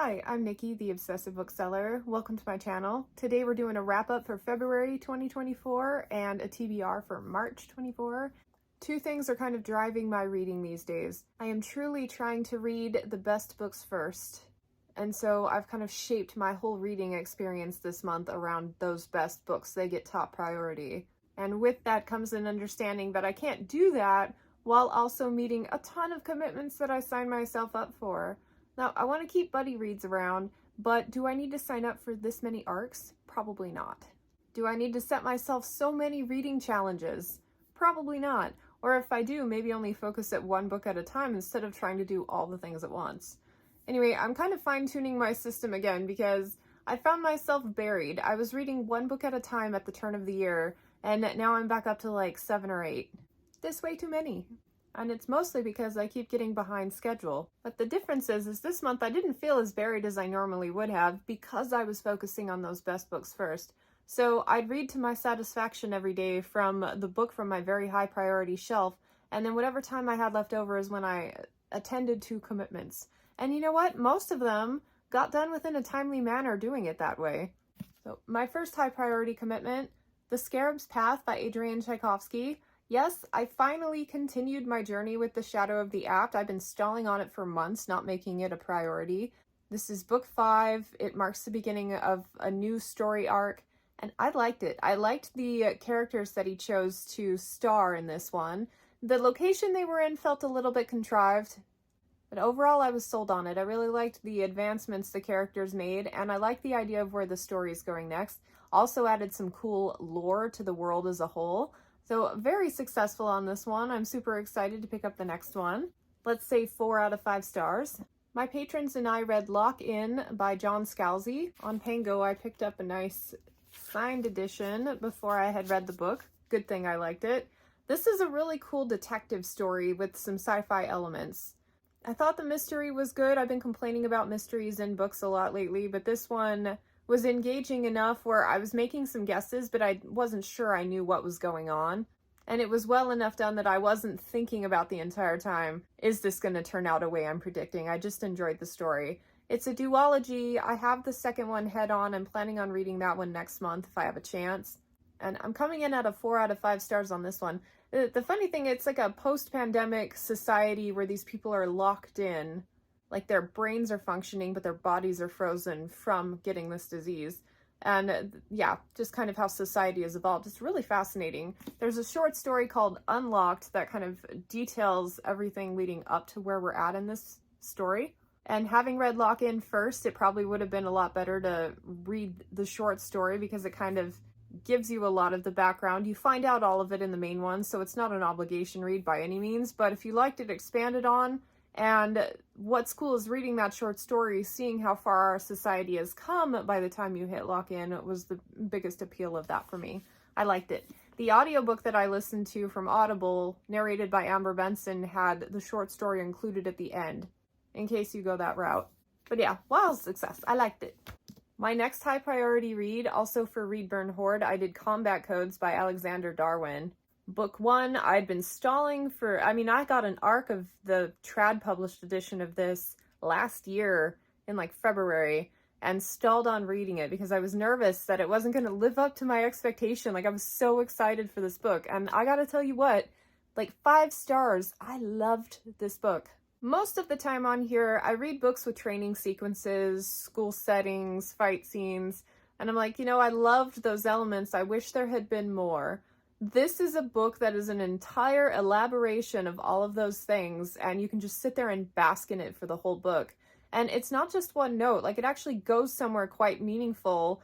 Hi, I'm Nikki, the Obsessive Bookseller. Welcome to my channel. Today we're doing a wrap-up for February 2024 and a TBR for March 24. Two things are kind of driving my reading these days. I am truly trying to read the best books first, and so I've kind of shaped my whole reading experience this month around those best books. They get top priority. And with that comes an understanding that I can't do that while also meeting a ton of commitments that I signed myself up for. Now, I want to keep buddy reads around, but do I need to sign up for this many ARCs? Probably not. Do I need to set myself so many reading challenges? Probably not. Or if I do, maybe only focus at one book at a time instead of trying to do all the things at once. Anyway, I'm kind of fine-tuning my system again because I found myself buried. I was reading one book at a time at the turn of the year, and now I'm back up to like 7 or 8. This way too many. And it's mostly because I keep getting behind schedule. But the difference is this month I didn't feel as buried as I normally would have because I was focusing on those best books first. So I'd read to my satisfaction every day from the book from my very high priority shelf, and then whatever time I had left over is when I attended to commitments. And you know what? Most of them got done within a timely manner doing it that way. So my first high priority commitment, The Scarab's Path by Adrian Tchaikovsky. Yes, I finally continued my journey with The Shadow of the Apt. I've been stalling on it for months, not making it a priority. This is book 5. It marks the beginning of a new story arc, and I liked it. I liked the characters that he chose to star in this one. The location they were in felt a little bit contrived, but overall I was sold on it. I really liked the advancements the characters made, and I liked the idea of where the story is going next. Also added some cool lore to the world as a whole. So very successful on this one. I'm super excited to pick up the next one. Let's say 4 out of 5 stars. My patrons and I read Lock In by John Scalzi. On Pango, I picked up a nice signed edition before I had read the book. Good thing I liked it. This is a really cool detective story with some sci-fi elements. I thought the mystery was good. I've been complaining about mysteries in books a lot lately, but this one was engaging enough where I was making some guesses, but I wasn't sure I knew what was going on. And it was well enough done that I wasn't thinking about the entire time, is this going to turn out a way I'm predicting? I just enjoyed the story. It's a duology. I have the second one head on. I'm planning on reading that one next month if I have a chance. And I'm coming in at a 4 out of 5 stars on this one. The funny thing, it's like a post-pandemic society where these people are locked in. Like their brains are functioning, but their bodies are frozen from getting this disease. And yeah, just kind of how society has evolved. It's really fascinating. There's a short story called Unlocked that kind of details everything leading up to where we're at in this story. And having read Lock In first, it probably would have been a lot better to read the short story because it kind of gives you a lot of the background. You find out all of it in the main one, so it's not an obligation read by any means. But if you liked it expanded on, and what's cool is reading that short story, seeing how far our society has come by the time you hit Lock In was the biggest appeal of that for me. I liked it. The audiobook that I listened to from Audible, narrated by Amber Benson, had the short story included at the end, in case you go that route. But yeah, wild success. I liked it. My next high priority read, also for Read Burn Hoard, I did Combat Codes by Alexander Darwin. Book 1, I'd been stalling for, I got an arc of the trad published edition of this last year in like February and stalled on reading it because I was nervous that it wasn't going to live up to my expectation. Like I was so excited for this book, and I gotta tell you what, like 5 stars. I loved this book. Most of the time on here, I read books with training sequences, school settings, fight scenes, and I'm like, I loved those elements. I wish there had been more. This is a book that is an entire elaboration of all of those things, and you can just sit there and bask in it for the whole book. And it's not just one note, like it actually goes somewhere quite meaningful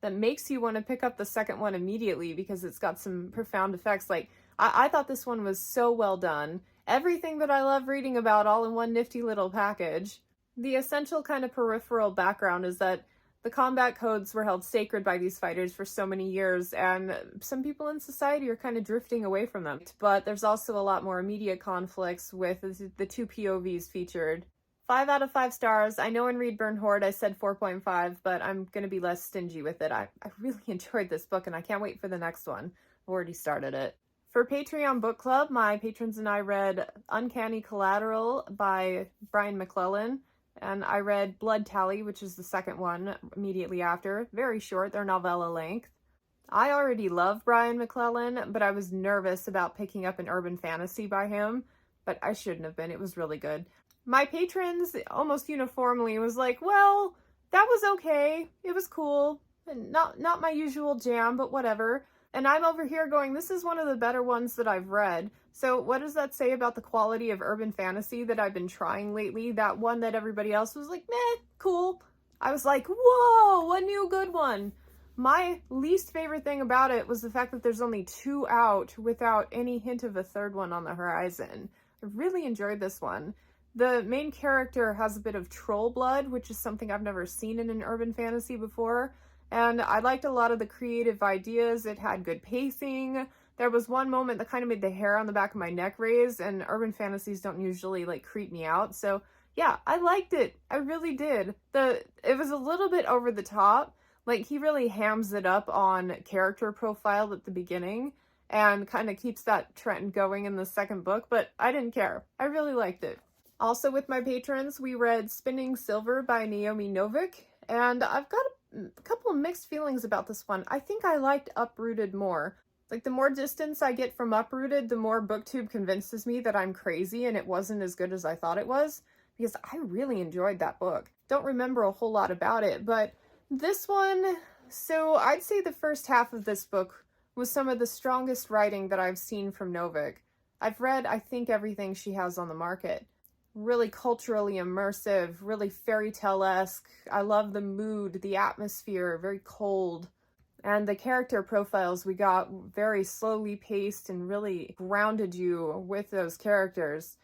that makes you want to pick up the second one immediately because it's got some profound effects. Like, I thought this one was so well done. Everything that I love reading about all in one nifty little package. The essential kind of peripheral background is that the combat codes were held sacred by these fighters for so many years, and some people in society are kind of drifting away from them. But there's also a lot more immediate conflicts with the 2 POVs featured. 5 out of 5 stars. I know in Read Burn Hoard I said 4.5, but I'm going to be less stingy with it. I really enjoyed this book, and I can't wait for the next one. I've already started it. For Patreon Book Club, my patrons and I read Uncanny Collateral by Brian McClellan. and I read Blood Tally, which is the second one immediately after. Very short, they're novella length. I already love Brian McClellan, but I was nervous about picking up an urban fantasy by him, but I shouldn't have been. It was really good. My patrons almost uniformly was like, well, that was okay. It was cool. Not my usual jam, but whatever. And I'm over here going, this is one of the better ones that I've read. So what does that say about the quality of urban fantasy that I've been trying lately? That one that everybody else was like, meh, cool. I was like, whoa, a new good one. My least favorite thing about it was the fact that there's only 2 out without any hint of a third one on the horizon. I really enjoyed this one. The main character has a bit of troll blood, which is something I've never seen in an urban fantasy before. And I liked a lot of the creative ideas. It had good pacing. There was one moment that kind of made the hair on the back of my neck raise, and urban fantasies don't usually like creep me out. So yeah, I liked it. I really did. It was a little bit over the top. Like, he really hams it up on character profile at the beginning and kind of keeps that trend going in the second book, but I didn't care. I really liked it. Also with my patrons, we read Spinning Silver by Naomi Novik, and I've got a couple of mixed feelings about this one. I think I liked Uprooted more. Like, the more distance I get from Uprooted, the more BookTube convinces me that I'm crazy and it wasn't as good as I thought it was, because I really enjoyed that book. Don't remember a whole lot about it, but this one, so I'd say the first half of this book was some of the strongest writing that I've seen from Novik. I've read, I think, everything she has on the market. Really culturally immersive, really fairy tale-esque. I love the mood, the atmosphere, very cold. And the character profiles we got very slowly paced and really grounded you with those characters.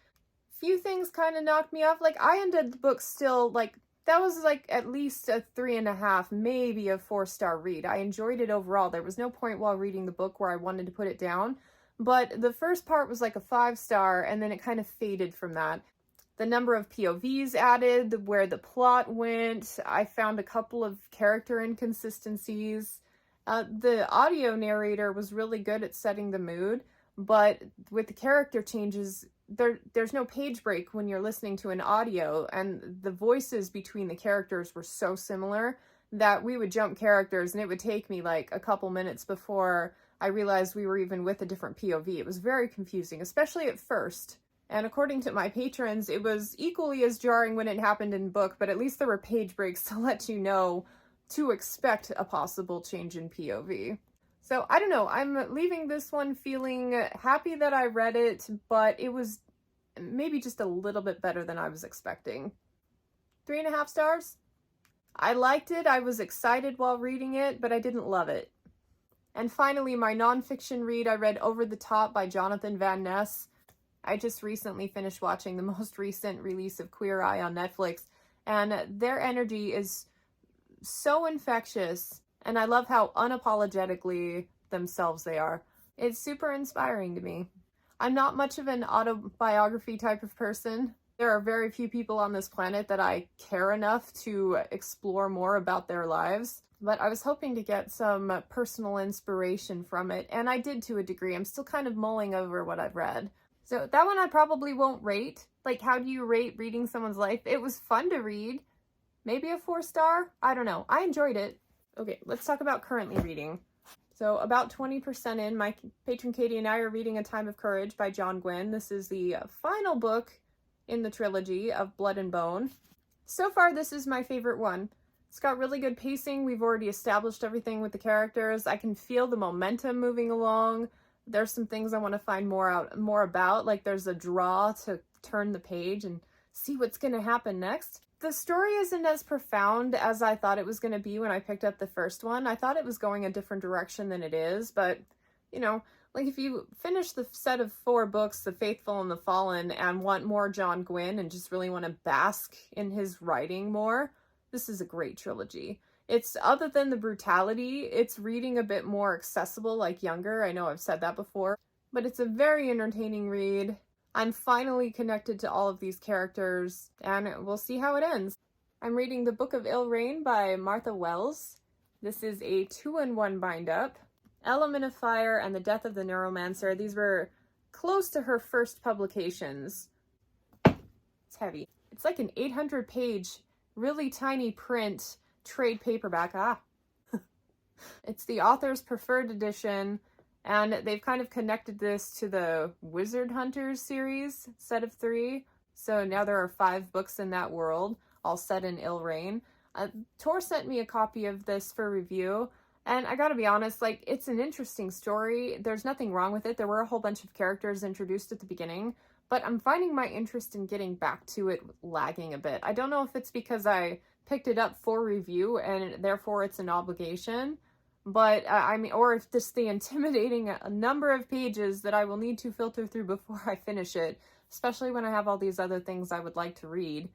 Few things kind of knocked me off. Like, I ended the book still, like, that was like at least a 3.5, maybe a 4-star read. I enjoyed it overall. There was no point while reading the book where I wanted to put it down. But the first part was like a 5-star, and then it kind of faded from that. The number of POVs added, where the plot went, I found a couple of character inconsistencies. The audio narrator was really good at setting the mood, but with the character changes, there's no page break when you're listening to an audio, and the voices between the characters were so similar that we would jump characters, and it would take me like a couple minutes before I realized we were even with a different POV. It was very confusing, especially at first. And according to my patrons, it was equally as jarring when it happened in book, but at least there were page breaks to let you know to expect a possible change in POV. So, I don't know, I'm leaving this one feeling happy that I read it, but it was maybe just a little bit better than I was expecting. 3.5 stars? I liked it, I was excited while reading it, but I didn't love it. And finally, my nonfiction read, I read Over the Top by Jonathan Van Ness. I just recently finished watching the most recent release of Queer Eye on Netflix, and their energy is so infectious, and I love how unapologetically themselves they are. It's super inspiring to me. I'm not much of an autobiography type of person. There are very few people on this planet that I care enough to explore more about their lives, but I was hoping to get some personal inspiration from it, and I did to a degree. I'm still kind of mulling over what I've read. So that one I probably won't rate. Like, how do you rate reading someone's life? It was fun to read. Maybe a 4-star? I don't know. I enjoyed it. Okay, let's talk about currently reading. So about 20% in, my patron Katie and I are reading A Time of Courage by John Gwynne. This is the final book in the trilogy of Blood and Bone. So far, this is my favorite one. It's got really good pacing. We've already established everything with the characters. I can feel the momentum moving along. There's some things I want to find more about, like there's a draw to turn the page and see what's going to happen next. The story isn't as profound as I thought it was going to be when I picked up the first one. I thought it was going a different direction than it is, but, you know, like if you finish the set of 4 books, The Faithful and the Fallen, and want more John Gwynne and just really want to bask in his writing more, this is a great trilogy. It's, other than the brutality, it's reading a bit more accessible, like younger. I know I've said that before, but it's a very entertaining read. I'm finally connected to all of these characters, and we'll see how it ends. I'm reading The Book of Ill Rain by Martha Wells. This is a 2-in-1 bind-up. Element of Fire and The Death of the Neuromancer. These were close to her first publications. It's heavy. It's like an 800-page, really tiny print trade paperback. It's the author's preferred edition, and they've kind of connected this to the Wizard Hunters series, set of 3. So now there are 5 books in that world, all set in Ilrain. Tor sent me a copy of this for review, and I gotta be honest, like, it's an interesting story. There's nothing wrong with it. There were a whole bunch of characters introduced at the beginning, but I'm finding my interest in getting back to it lagging a bit. I don't know if it's because I picked it up for review and therefore it's an obligation, but I mean, or if just the intimidating number of pages that I will need to filter through before I finish it, especially when I have all these other things I would like to read.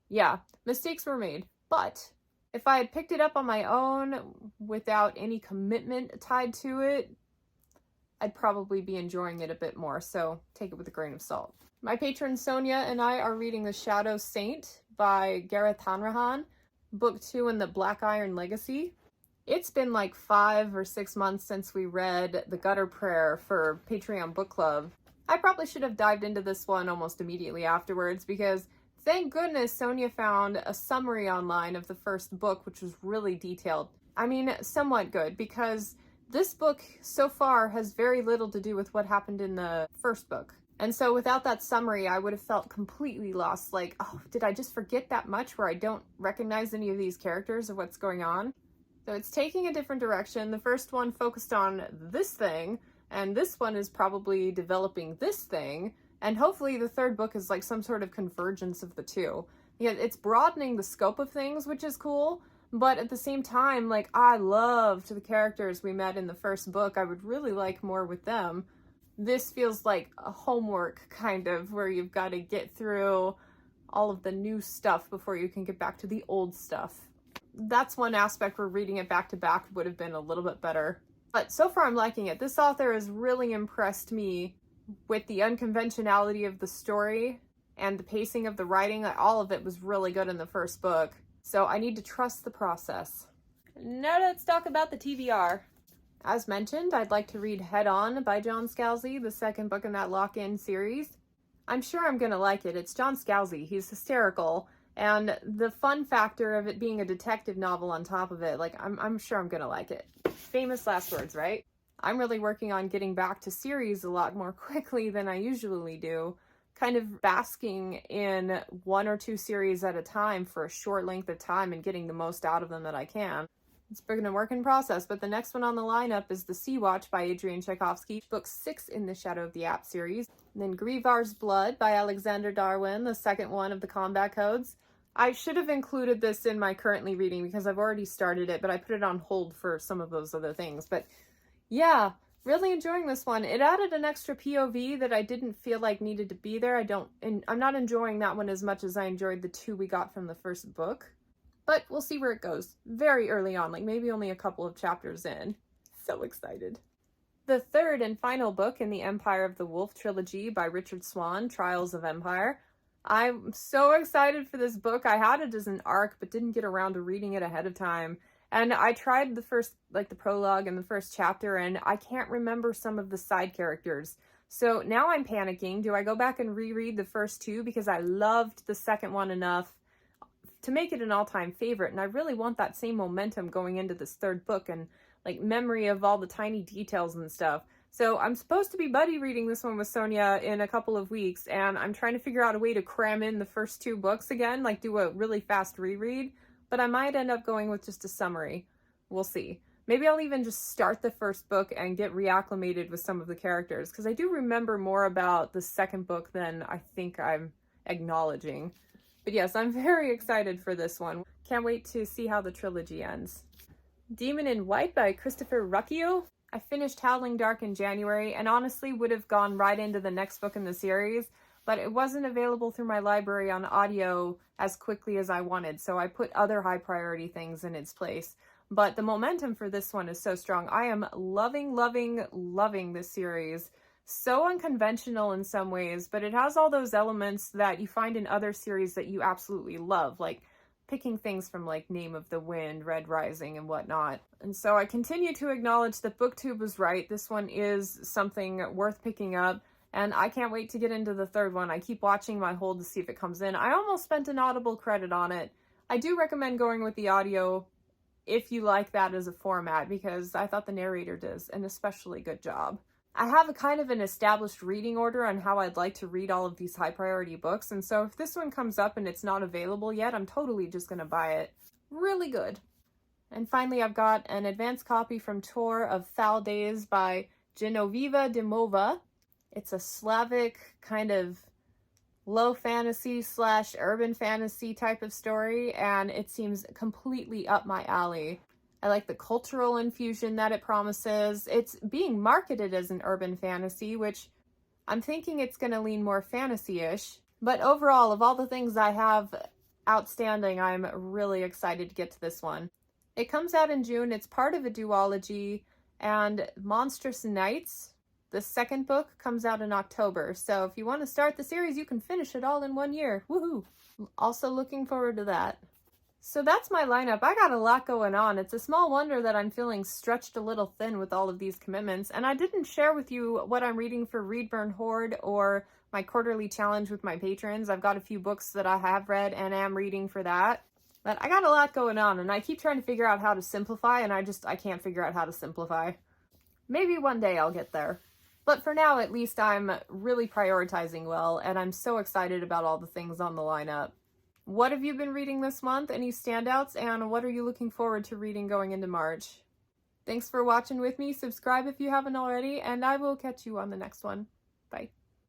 Yeah, mistakes were made, but if I had picked it up on my own without any commitment tied to it, I'd probably be enjoying it a bit more, so take it with a grain of salt. My patron Sonia and I are reading The Shadow Saint by Gareth Hanrahan, book 2 in the Black Iron Legacy. It's been like 5 or 6 months since we read The Gutter Prayer for Patreon Book Club. I probably should have dived into this one almost immediately afterwards because thank goodness Sonia found a summary online of the first book, which was really detailed. I mean, somewhat good, because this book so far has very little to do with what happened in the first book. And so without that summary, I would have felt completely lost. Like, oh, did I just forget that much where I don't recognize any of these characters or what's going on? So it's taking a different direction. The first one focused on this thing, and this one is probably developing this thing. And hopefully the third book is like some sort of convergence of the two. Yeah, it's broadening the scope of things, which is cool. But at the same time, like, I loved the characters we met in the first book. I would really like more with them. This feels like a homework, kind of, where you've got to get through all of the new stuff before you can get back to the old stuff. That's one aspect where reading it back to back would have been a little bit better. But so far I'm liking it. This author has really impressed me with the unconventionality of the story and the pacing of the writing. All of it was really good in the first book. So I need to trust the process. Now let's talk about the TBR. As mentioned, I'd like to read Head On by John Scalzi, the second book in that Lock-In series. I'm sure I'm gonna like it. It's John Scalzi. He's hysterical. And the fun factor of it being a detective novel on top of it, like, I'm sure I'm gonna like it. Famous last words, right? I'm really working on getting back to series a lot more quickly than I usually do, kind of basking in 1 or 2 series at a time for a short length of time and getting the most out of them that I can. It's been a work in process, but the next one on the lineup is The Sea Watch by Adrian Tchaikovsky, book 6 in the Shadow of the App series. And then Grivar's Blood by Alexander Darwin, the second one of the Combat Codes. I should have included this in my currently reading because I've already started it, but I put it on hold for some of those other things. But yeah, really enjoying this one. It added an extra POV that I didn't feel like needed to be there. I'm not enjoying that one as much as I enjoyed the 2 we got from the first book. But we'll see where it goes. Very early on, like maybe only a couple of chapters in. So excited. The third and final book in the Empire of the Wolf trilogy by Richard Swan, Trials of Empire. I'm so excited for this book. I had it as an ARC, but didn't get around to reading it ahead of time. And I tried the first, like the prologue and the first chapter, and I can't remember some of the side characters. So now I'm panicking. Do I go back and reread the first 2? Because I loved the second one enough to make it an all-time favorite, and I really want that same momentum going into this third book and like memory of all the tiny details and stuff. So I'm supposed to be buddy reading this one with Sonia in a couple of weeks, and I'm trying to figure out a way to cram in the first 2 books again, like do a really fast reread, but I might end up going with just a summary. We'll see. Maybe I'll even just start the first book and get reacclimated with some of the characters, because I do remember more about the second book than I think I'm acknowledging. But yes, I'm very excited for this one. Can't wait to see how the trilogy ends. Demon in White by Christopher Rucchio. I finished Howling Dark in January and honestly would have gone right into the next book in the series, but it wasn't available through my library on audio as quickly as I wanted, so I put other high priority things in its place. But the momentum for this one is so strong. I am loving, loving, loving this series. So unconventional in some ways, but it has all those elements that you find in other series that you absolutely love, like picking things from like Name of the Wind, Red Rising, and whatnot. And so I continue to acknowledge that BookTube was right. This one is something worth picking up. and I can't wait to get into the third one. I keep watching my hold to see if it comes in. I almost spent an Audible credit on it. I do recommend going with the audio if you like that as a format, because I thought the narrator does an especially good job. I have a kind of an established reading order on how I'd like to read all of these high priority books, and so if this one comes up and it's not available yet, I'm totally just gonna buy it. Really good. And finally, I've got an advanced copy from Tor of Foul Days by Genoviva Dimova. It's a Slavic kind of low fantasy / urban fantasy type of story, and it seems completely up my alley. I like the cultural infusion that it promises. It's being marketed as an urban fantasy, which I'm thinking it's going to lean more fantasy-ish. But overall, of all the things I have outstanding, I'm really excited to get to this one. It comes out in June. It's part of a duology, and Monstrous Nights, the second book, comes out in October. So if you want to start the series, you can finish it all in 1 year. Woohoo! Also looking forward to that. So that's my lineup. I got a lot going on. It's a small wonder that I'm feeling stretched a little thin with all of these commitments. And I didn't share with you what I'm reading for Read Burn Hoard or my quarterly challenge with my patrons. I've got a few books that I have read and am reading for that. But I got a lot going on, and I keep trying to figure out how to simplify, and I can't figure out how to simplify. Maybe one day I'll get there. But for now, at least, I'm really prioritizing well, and I'm so excited about all the things on the lineup. What have you been reading this month? Any standouts? And what are you looking forward to reading going into March? Thanks for watching with me. Subscribe if you haven't already, and I will catch you on the next one. Bye.